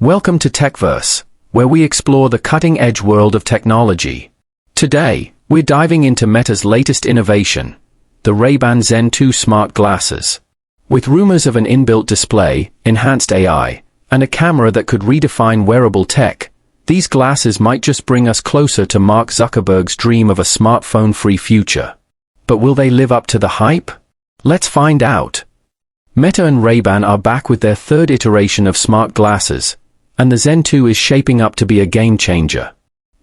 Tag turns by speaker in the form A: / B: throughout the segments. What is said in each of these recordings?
A: Welcome to TechVerse, where we explore the cutting-edge world of technology. Today, we're diving into Meta's latest innovation, the Ray-Ban Zen 2 smart glasses. With rumors of an inbuilt display, enhanced AI, and a camera that could redefine wearable tech, these glasses might just bring us closer to Mark Zuckerberg's dream of a smartphone-free future. But will they live up to the hype? Let's find out. Meta and Ray-Ban are back with their third iteration of smart glasses, and the Zen 2 is shaping up to be a game-changer.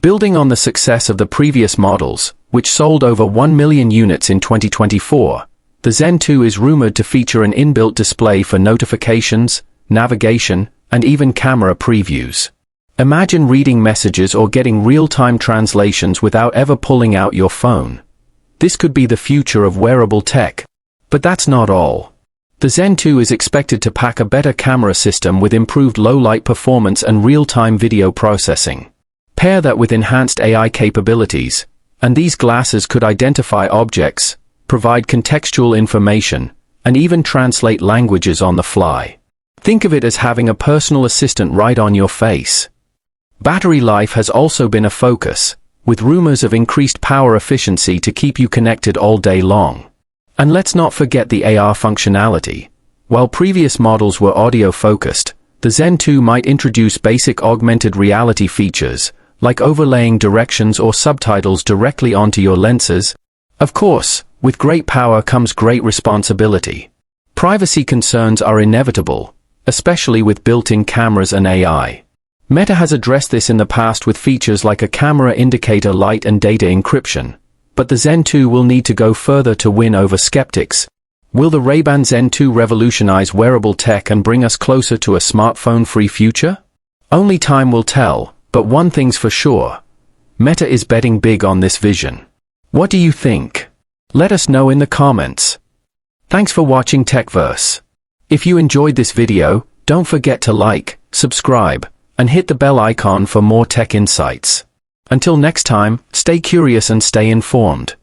A: Building on the success of the previous models, which sold over 1 million units in 2024, the Zen 2 is rumored to feature an inbuilt display for notifications, navigation, and even camera previews. Imagine reading messages or getting real-time translations without ever pulling out your phone. This could be the future of wearable tech. But that's not all. The Zen 2 is expected to pack a better camera system with improved low-light performance and real-time video processing. Pair that with enhanced AI capabilities, and these glasses could identify objects, provide contextual information, and even translate languages on the fly. Think of it as having a personal assistant right on your face. Battery life has also been a focus, with rumors of increased power efficiency to keep you connected all day long. And let's not forget the AR functionality. While previous models were audio-focused, the Zen 2 might introduce basic augmented reality features, like overlaying directions or subtitles directly onto your lenses. Of course, with great power comes great responsibility. Privacy concerns are inevitable, especially with built-in cameras and AI. Meta has addressed this in the past with features like a camera indicator light and data encryption. But the Zen 2 will need to go further to win over skeptics. Will the Ray-Ban Zen 2 revolutionize wearable tech and bring us closer to a smartphone-free future? Only time will tell, but one thing's for sure. Meta is betting big on this vision. What do you think? Let us know in the comments. Thanks for watching TechVerse. If you enjoyed this video, don't forget to like, subscribe, and hit the bell icon for more tech insights. Until next time, stay curious and stay informed.